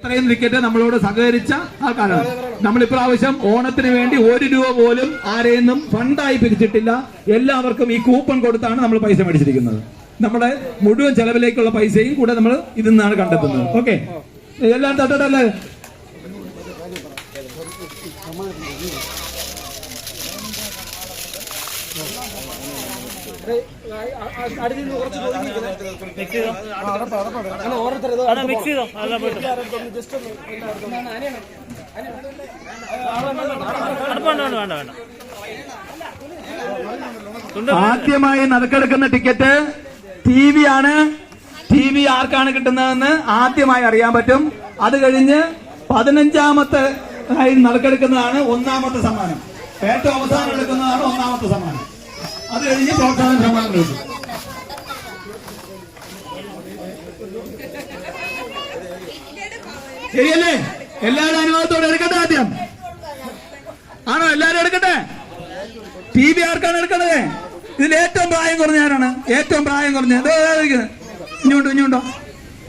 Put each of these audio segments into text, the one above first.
ഇത്രയും ക്രിക്കറ്റ് നമ്മളോട് സഹകരിച്ച ആൾക്കാരാണ്. നമ്മളിപ്രാവശ്യം ഓണത്തിന് വേണ്ടി 1 രൂപ പോലും ആരെയൊന്നും ഫണ്ടായി പിരിച്ചിട്ടില്ല. എല്ലാവർക്കും ഈ കൂപ്പൺ കൊടുത്താണ് നമ്മൾ പൈസ മേടിച്ചിരിക്കുന്നത്. നമ്മുടെ മുഴുവൻ ചെലവിലേക്കുള്ള പൈസയും കൂടെ നമ്മൾ ഇതിൽ നിന്നാണ് കണ്ടെത്തുന്നത്. ഓക്കെ, എല്ലാം തട്ടടല്ലേ? ആദ്യമായി നറുക്കെടുക്കുന്ന ടിക്കറ്റ് TV ആണ്. TV ആർക്കാണ് കിട്ടുന്നതെന്ന് ആദ്യമായി അറിയാൻ പറ്റും. അത് കഴിഞ്ഞ് 15ാമത്തെ നറുക്കെടുക്കുന്നതാണ് 1ാമത്തെ സമ്മാനം. ഏറ്റവും അവസാനം എടുക്കുന്നതാണ് 1ാമത്തെ സമ്മാനം. അത് കഴിഞ്ഞ് പ്രോത്സാഹന സമ്മാനം കിട്ടും. ശരിയല്ലേ? എല്ലാവരും അനുവാദത്തോടെ എടുക്കട്ടെ. ആദ്യം ആണോ? എല്ലാരും എടുക്കട്ടെ. TV ആർക്കാണ് എടുക്കണത്? ഇതിൽ ഏറ്റവും പ്രായം കുറഞ്ഞ ആരാണ്? ഏറ്റവും പ്രായം കുറഞ്ഞ ഇഞ്ഞുണ്ടോ?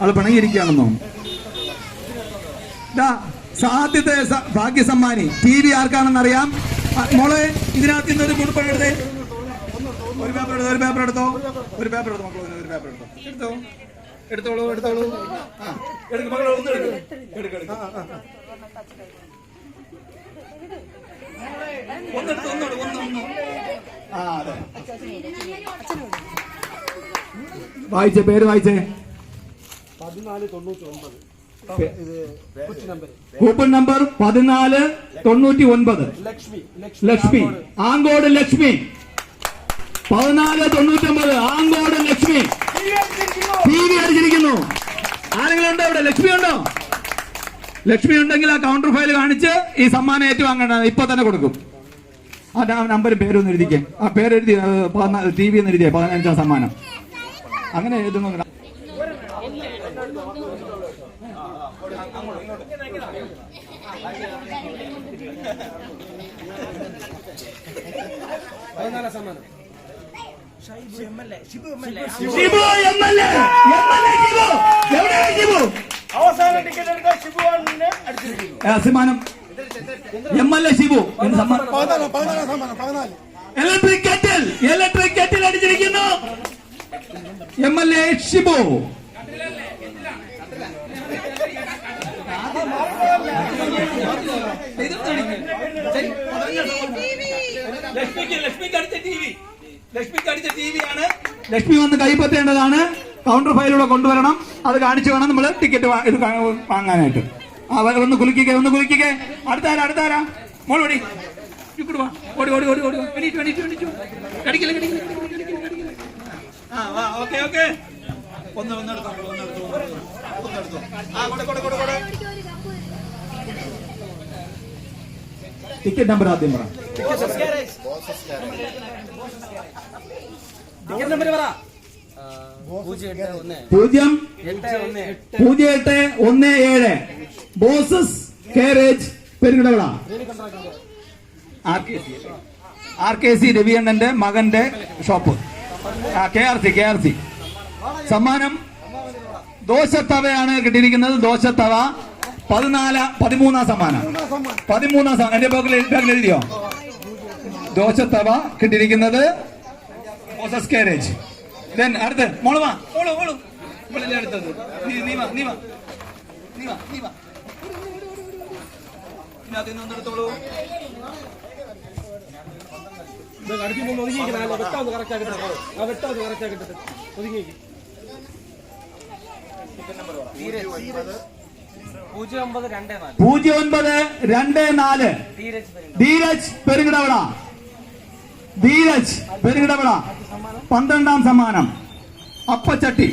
അത് പിണങ്ങിയിരിക്കുകയാണെന്നോ? സാധ്യത ഭാഗ്യസമ്മാനി TV ആർക്കാണെന്ന് അറിയാം. മോളെ, ഇതിനകത്ത് ഇന്നൊരു കുറിപ്പ് എടുത്തേ. ഒരു പേപ്പർ എടുത്തോ. എടുത്തോളൂ. വായിച്ചേ, പേര് വായിച്ചേ. 1499. Coupon number 1499. Lakshmi, Ankode Lakshmi. 1499 Ankode Lakshmi TV അടിച്ചിരിക്കുന്നു. ആരെങ്കിലും ഉണ്ടോ ഇവിടെ? ലക്ഷ്മി ഉണ്ടോ? ലക്ഷ്മി ഉണ്ടെങ്കിൽ ആ കൗണ്ടർ ഫയൽ കാണിച്ച് ഈ സമ്മാനം ഏറ്റുവാങ്ങേണ്ടത് ഇപ്പൊ തന്നെ കൊടുക്കും. ആ നമ്പരും പേരൊന്ന് എഴുതിക്കേ. ആ പേരെഴുതി TV എന്ന് എഴുതിയേ. 15ാം സമ്മാനം അങ്ങനെ എഴുതുന്നു. സമ്മാനം MLA ഷിബു. ഇലക്ട്രിക് കെറ്റിൽ അടിച്ചിരിക്കുന്നു. MLA ഷിബു. ലക്ഷ്മിക്ക് അടിച്ച TV ആണ്. ലക്ഷ്മി വന്ന് കൈപ്പറ്റേണ്ടതാണ്. കൗണ്ടർ ഫയലൂടെ കൊണ്ടുവരണം. അത് കാണിച്ചു വേണം നമ്മൾ ടിക്കറ്റ് വാങ്ങാനായിട്ട്. ഒന്ന് കുലുക്കിക്കേ. അടുത്താരാ? മോൾ ഓടി. ഓക്കെ. ടിക്കറ്റ് നമ്പർ ആദ്യം പറ. ടിക്കറ്റ് നമ്പർ പറ. 0817 ബോസസ് കാരേജ് പെരുങ്കടവിള. RKC രവിയണ്ണന്റെ മകന്റെ ഷോപ്പ്. KRC. സമ്മാനം ദോശത്തവയാണ് കിട്ടിയിരിക്കുന്നത്. ദോശത്തവ 13ാം സമ്മാനം. 13ാം സമ്മാനം എന്റെ ബാഗിൽ എഴുതിയോ? ദോശത്തവ കിട്ടിയിരിക്കുന്നത് ബോസസ് കാരേജ്. അടുത്ത് മോള് വാ. അടുത്തത് നീ വാ. ഇതിനകത്തോളൂ. ഒമ്പത് 2924 ധീരജ് പെരുങ്കടവിള. 12ാം സമ്മാനം അപ്പച്ചട്ടി.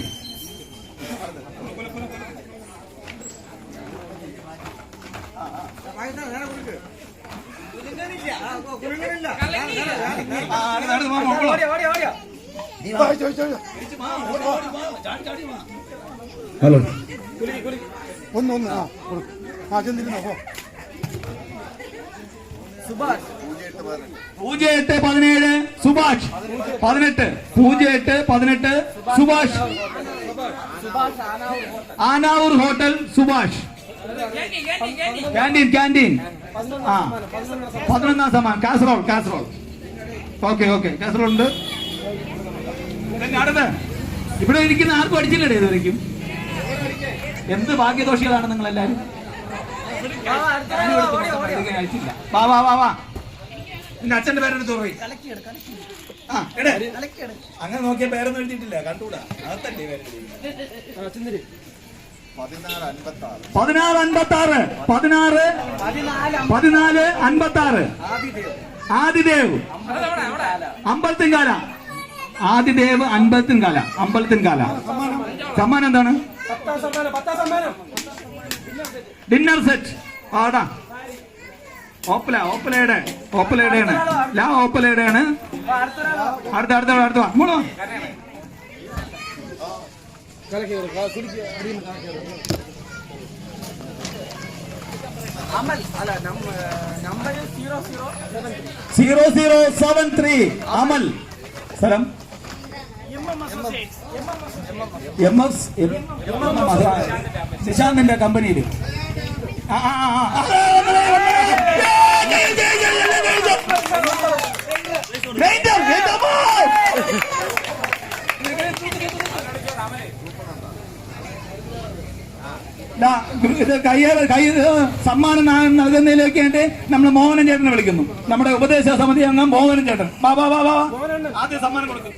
ഹലോ, ഒന്ന് 0817 Subhash 18 Subhash Anavoor hotel Subhash canteen canteen. ആ 11ാം സമ്മാനം casserole casserole. Okay okay casserole ഉണ്ട്. അടുത്ത് ഇവിടെ ഇരിക്കുന്ന ആർക്കും അടിച്ചില്ലേ ഇതുവരെയ്ക്കും? എന്ത് ഭാഗ്യദോഷികളാണ് നിങ്ങൾ എല്ലാരും. അയച്ചില്ല. വാ വാ വാ വാ. നിന്റെ അച്ഛന്റെ പേരെടുത്ത് പോയി. അങ്ങനെ നോക്കിയ പേരൊന്നും എഴുതിയിട്ടില്ല, കണ്ടൂടാ. അതല്ലേ പേര് 1656 ആദിദേവ് അമ്പലത്തിൻകാല. ആദിദേവ് അമ്പലത്തിൻകാല. അമ്പലത്തിൻകാല. സമ്മാനം എന്താണ്? Dinner set. ആടാ ഓപ്പലയുടെ ലാ ഓപ്പലയുടെയാണ്. അടുത്ത മൂന്നോ സീറോ 073 അമൽ. സ്ഥലം നിശാന്തിന്റെ കമ്പനിയിൽ. സമ്മാനം നൽകുന്നതിലേക്ക് വേണ്ടി നമ്മൾ മോഹനൻ ചേട്ടനെ വിളിക്കുന്നു. നമ്മുടെ ഉപദേശ സമിതി അംഗം മോഹനൻ ചേട്ടൻ. ആദ്യം സമ്മാനം കൊടുക്കും.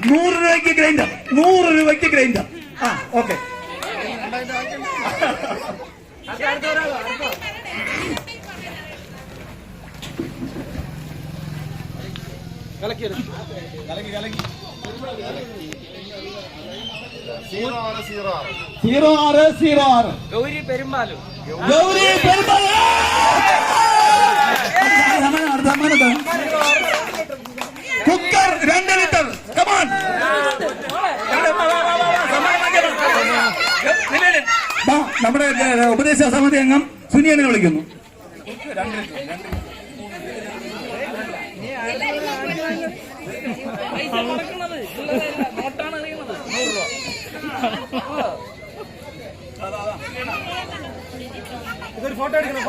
₹100 ഗ്രൈൻഡർ. 100 രൂപയ്ക്ക് ഗ്രൈൻഡർ. ആ ഓക്കെ. കലക്കി 0606 ഗൗരി പെരുമ്പാലും. Cooker 2 litre. കമാൺ. നമ്മുടെ ഉപദേശ സമിതി അംഗം സുനിയനെ വിളിക്കുന്നു. ഇതൊരു ഫോട്ടോ എടുക്കണം.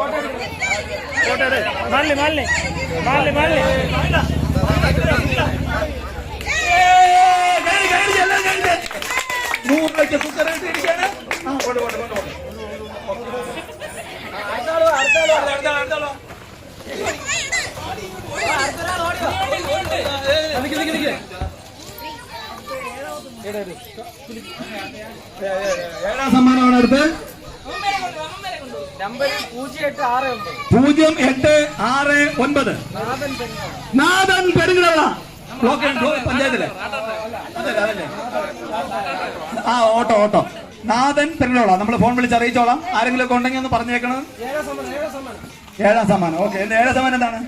ഏഴാം സമ്മാനമാണ് അടുത്ത്. നമ്പർ 0869 നാഥൻ പെരുങ്ങള. ബ്ലോക്ക് പഞ്ചായത്തിലെ ഓട്ടോ നാഥൻ പെരുങ്ങള. നമ്മൾ ഫോൺ വിളിച്ച് അറിയിച്ചോളാം. ആരെങ്കിലും ഒക്കെ ഉണ്ടെങ്കിൽ ഒന്ന് പറഞ്ഞേക്കണം. 7ാം സമ്മാനം. ഓക്കെ. എന്റെ 7ാം സമ്മാനം എന്താണ്?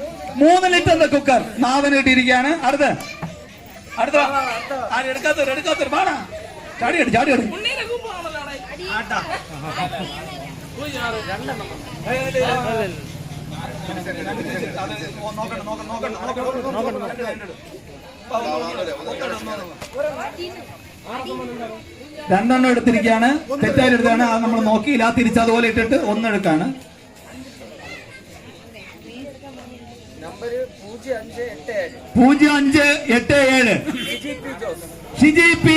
3 ലിറ്ററിന്റെ കുക്കർ നാഥൻ കിട്ടിയിരിക്കുകയാണ്. അടുത്ത എടുക്കാത്തൊരു പാടാ. ചാടി രണ്ടെണ്ണം എടുത്തിരിക്കുകയാണ്. തെറ്റായി എടുത്താണ്. അത് നമ്മൾ നോക്കിയില്ല. തിരിച്ചതുപോലെ ഇട്ടിട്ട് 1 എടുക്കാണ്. Number 0587 Shiji P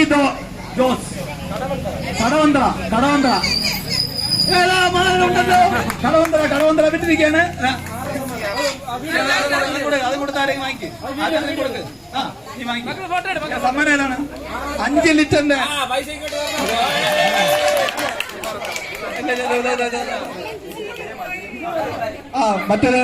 Jose. കടവന്ത്ര വിട്ടിരിക്കുകയാണ്. അത് കൊടുത്ത് ആരെങ്കിലും വാങ്ങിക്കും. സമ്മാനം ഏതാണ്? 5 ലിറ്ററിന്റെ. മറ്റൊരു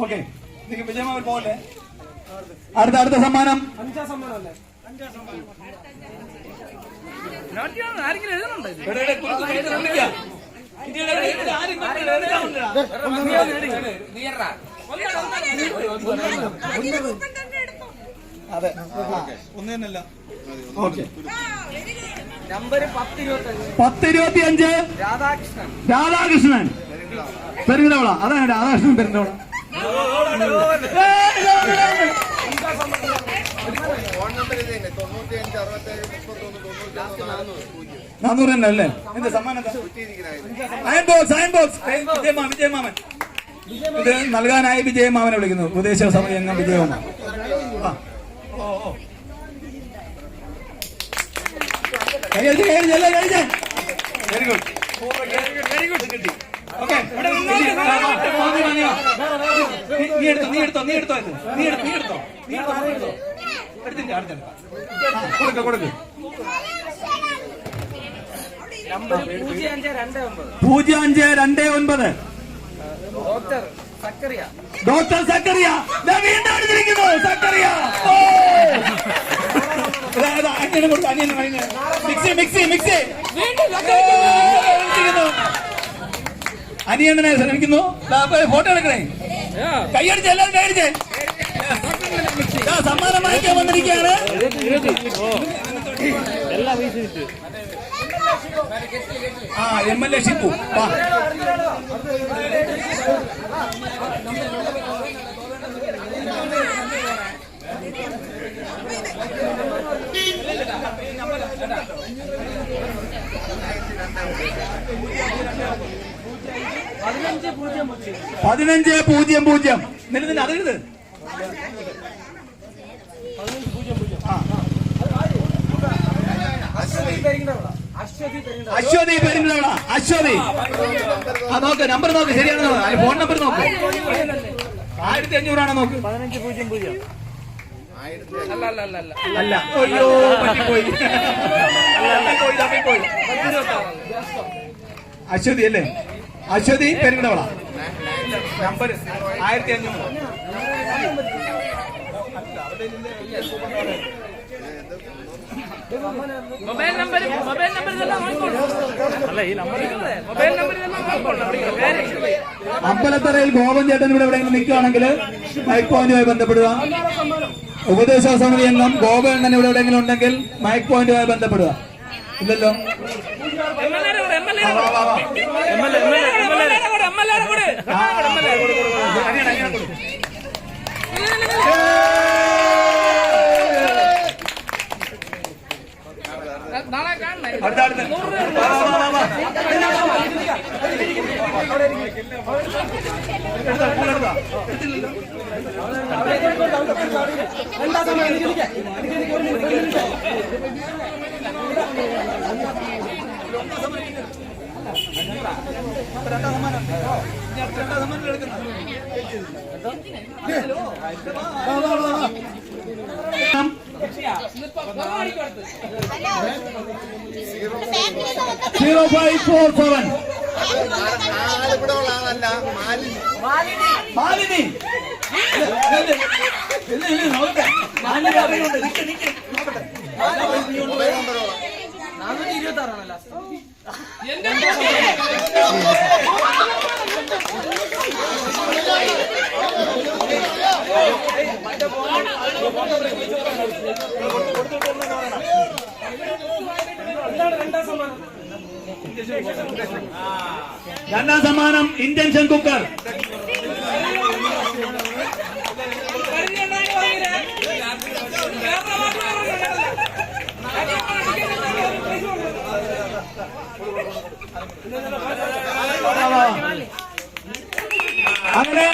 ഓക്കെ. വിജയമാവൻ പോലെ അടുത്ത സമ്മാനം. 5ാം സമ്മാനം അല്ലേ? അതെ, ഒന്ന് തന്നെയല്ല. Okay, number 1025 Radhakrishnan Perunthavala. അതാണ് രാധാകൃഷ്ണൻ പെരുന്തവള. നാന്നൂറ് തന്നെ അല്ലേ? എന്റെ സമ്മാനം വിജയമാമൻ. ഇത് നൽകാനായി വിജയമാമനെ വിളിക്കുന്നു. ഉപദേശ സമയം വിജയമാമൻ. Very good, very good. കിട്ടി. ഓക്കെ, നീ എടുത്തോ. കൊടുക്ക്. Number 0529 doctor Zachariah. വീണ്ടും എടുത്തിരിക്കുന്നു സക്കറിയ. മിക്സി അനിയണ്ണനെ ശ്രമിക്കുന്നു. ഫോട്ടോ എടുക്കണേ, കൈയടിച്ച് എല്ലാവരും കൈയടിച്ചേ. സമ്മാനം വാങ്ങിക്കാൻ വന്നിരിക്കുകയാണ്. MLA ഷിപ്പു. പതിനഞ്ച് 0-0 നിലനിന്ന് അറിയരുത്. അശ്വതി പെരുന്തവള. അശ്വതി നോക്ക്, നമ്പർ നോക്ക്, ശരിയാണോ? ഫോൺ നമ്പർ നോക്ക്. 1500 നോക്ക്. 1500 അല്ല, അയ്യോ പറ്റിപ്പോയി. അശ്വതി അല്ലേ? Aswathy Perunthavala. Number 1500. Mobile number അമ്പലത്തറയിൽ ഗോപൻ ചേട്ടൻ ഇവിടെ എവിടെയെങ്കിലും നിൽക്കുകയാണെങ്കിൽ മൈക്ക് പോയിന്റുമായി ബന്ധപ്പെടുക. ഉപദേശ സമിതി അംഗം ഗോപണ്ണൻ ഇവിടെ എവിടെയെങ്കിലും ഉണ്ടെങ്കിൽ മൈക്ക് പോയിന്റുമായി ബന്ധപ്പെടുക. ഇല്ലല്ലോ? മാലിനി. 2ാം സമ്മാനം ഇൻഡക്ഷൻ കുക്കർ. അങ്ങനെ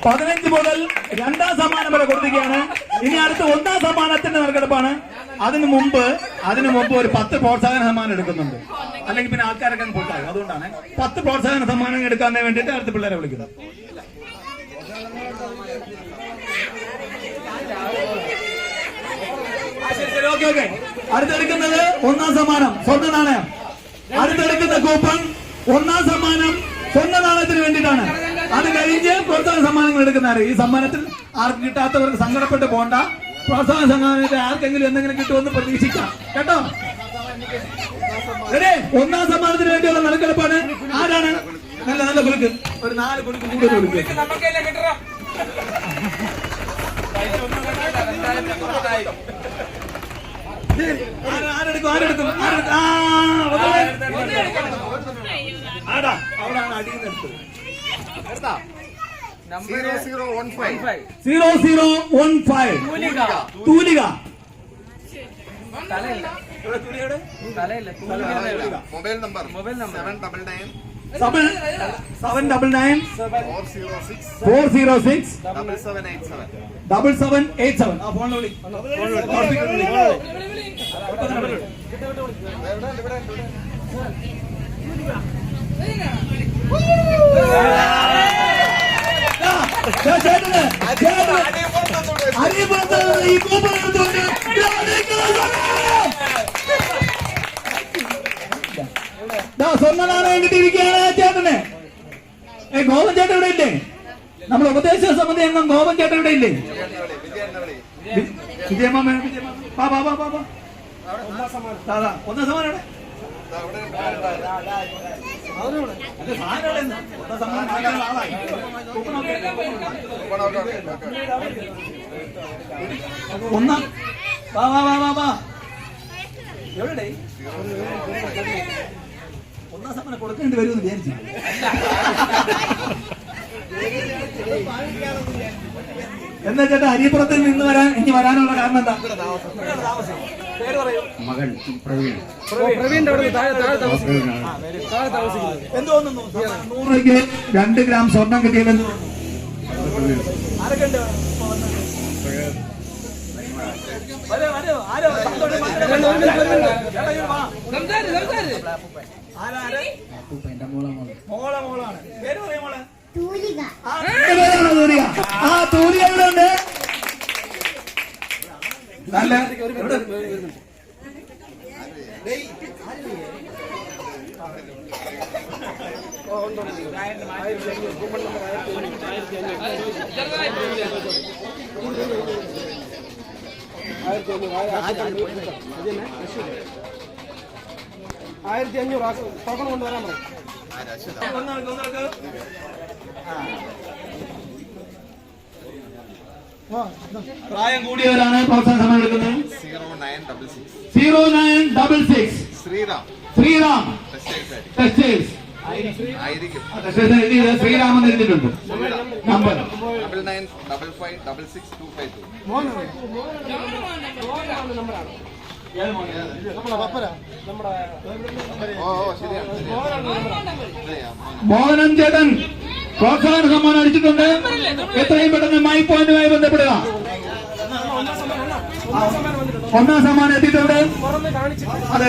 15 മുതൽ 2ാം സമ്മാനം വരെ കൊടുക്കുകയാണ്. ഇനി അടുത്ത 1ാം സമ്മാനത്തിന്റെ നറുക്കെടുപ്പാണ്. അതിനു മുമ്പ് ഒരു 10 പ്രോത്സാഹന സമ്മാനം എടുക്കുന്നുണ്ട്. അല്ലെങ്കിൽ പിന്നെ ആൾക്കാരൊക്കെ പൊട്ടാകും. അതുകൊണ്ടാണ് 10 പ്രോത്സാഹന സമ്മാനം എടുക്കാൻ വേണ്ടിയിട്ട് അടുത്ത പിള്ളേരെ വിളിക്കുന്നത്. ഓക്കെ. അടുത്തെടുക്കുന്നത് 1ാം സമ്മാനം സ്വർണ്ണ നാണയം. അടുത്തെടുക്കുന്ന കൂപ്പൺ 1ാം സമ്മാനം സ്വർണ്ണ നാണയത്തിന് വേണ്ടിയിട്ടാണ്. അത് കഴിഞ്ഞ് പ്രോത്സാഹന സമ്മാനങ്ങൾ എടുക്കുന്നവര്. ഈ സമ്മാനത്തിൽ ആർക്കും കിട്ടാത്തവർക്ക് സങ്കടപ്പെട്ട് പോണ്ട. പ്രോത്സാഹന സമ്മാനത്തിൽ ആർക്കെങ്കിലും എന്തെങ്കിലും കിട്ടുമെന്ന് പ്രതീക്ഷിക്കാം കേട്ടോ. റെഡി? ഒന്നാം സമ്മാനത്തിന് വേണ്ടിയുള്ള നറുക്കെടുപ്പാണ്. ആരാണ്? നല്ല നല്ല കുലുക്ക്. ഒരു 4 കുലുക്ക് കൂടുതൽ കുലുക്ക്. നമുക്കെല്ലാം കിട്ടണം. ആരെടുക്കും? ആടാ, അവിടാണ് അടിയുന്നത്. 0015. 0015. തൂലിക. തലയില്ല. Mobile number 799 406 7787. ആ ഫോണിൽ വിളി. ഈ കൂപ്പൺ എടുത്തുകൊണ്ട് സ്വർണ്ണ നാണയം കിട്ടിയിരിക്കുകയാണ് ചേട്ടന്. ഗോപൻ ചേട്ടൻ ഇവിടെ ഇല്ലേ? നമ്മൾ ഉപദേശ സമിതി അംഗം ഗോപൻ ചേട്ടൻ ഇവിടെ ഇല്ലേ? വിജയമ്മ ഒന്നാം സമ്മാനം ഒന്നാം എവിടെ ഒന്നാം സമ്മാനം കൊടുക്കേണ്ടി വരുമെന്ന് വിചാരിച്ചു. എന്താ ചേട്ടാ അരിപ്പുറത്തിൽ നിന്ന് ഇനി വരാനുള്ള കാരണം എന്താ? പേര് പറയൂ. മകൻ പ്രവീൺ. എന്ത് തോന്നുന്നു? 100 രൂപയ്ക്ക് 2 ഗ്രാം സ്വർണം കിട്ടിയതെന്ന് ആരൊക്കെ ഉണ്ട്? മോളാണ്. പേര് പറയും മോളെ. ആ തൂലിക എവിടെ ഉണ്ട്? നല്ല ആയിരത്തി 500 ടോക്കൺ കൊണ്ടുവരാൻ പറയും. പ്രായം കൂടിയവരാണ് പ്രോത്സാഹന സമ്മാനം എടുക്കുന്നത്. 0966 ശ്രീറാം ടെക്സ്റ്റൈൽസ്. ശ്രീറാം എന്ന് എഴുതിയിട്ടുണ്ട്. നമ്പർ 9955662552. നമ്മുടെ പപ്പര നമ്മുടെ മോഹനൻ ചേട്ടൻ പ്രോത്സാഹന സമ്മാനം അടിച്ചിട്ടുണ്ട്. എത്രയും പെട്ടെന്ന് മൈ പോയിന്റുമായി ബന്ധപ്പെടുക. ഒന്നാം സമ്മാനം എത്തിയിട്ടുണ്ട്. അതെ,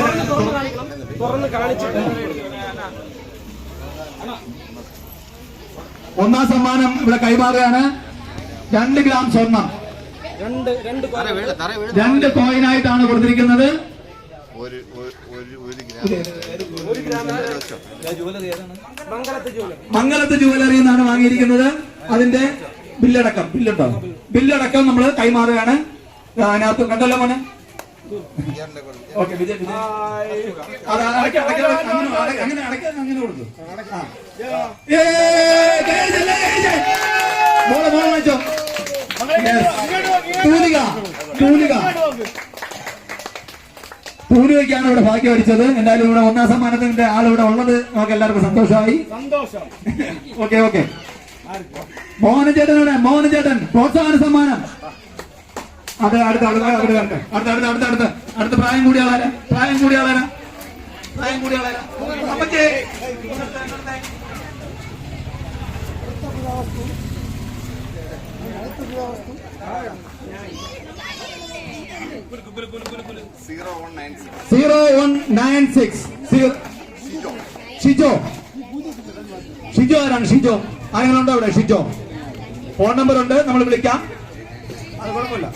തുറന്ന് കാണിച്ചിട്ട് ഒന്നാം സമ്മാനം ഇവിടെ കൈമാറുകയാണ്. 2 ഗ്രാം സ്വർണം 2 കോയിനായിട്ടാണ് കൊടുത്തിരിക്കുന്നത്. മംഗലത്ത് ജുവലറി എന്നാണ് വാങ്ങിയിരിക്കുന്നത്. അതിന്റെ ബില്ലടക്കം നമ്മൾ കൈമാറുകയാണ്. അതിനകത്ത് കണ്ടല്ലോ മോനെ. ഓക്കെ വിജയ് അങ്ങനെ കൊടുത്തു. മോളെ വാങ്ങിച്ചോ. തൂലികയ്ക്കാണ് ഇവിടെ ഭാഗ്യം അടിച്ചത്. എന്തായാലും ഇവിടെ ഒന്നാം സമ്മാനത്തിന്റെ ആളിവിടെ ഉള്ളത് നമുക്ക് എല്ലാവർക്കും സന്തോഷമായി. ഓക്കെ മോഹനൻ ചേട്ടൻ പ്രോത്സാഹന സമ്മാനം. അത് അടുത്ത പ്രായം കൂടിയ ആളാരാ അപ്പച്ചേ. സീറോ 196 ഷിജോ ആരാണ്? ആരെങ്കിലും ഉണ്ടോ ഇവിടെ? ഷിജോ ഫോൺ നമ്പർ ഉണ്ട്, നമ്മൾ വിളിക്കാം. അത് കുഴപ്പമില്ല.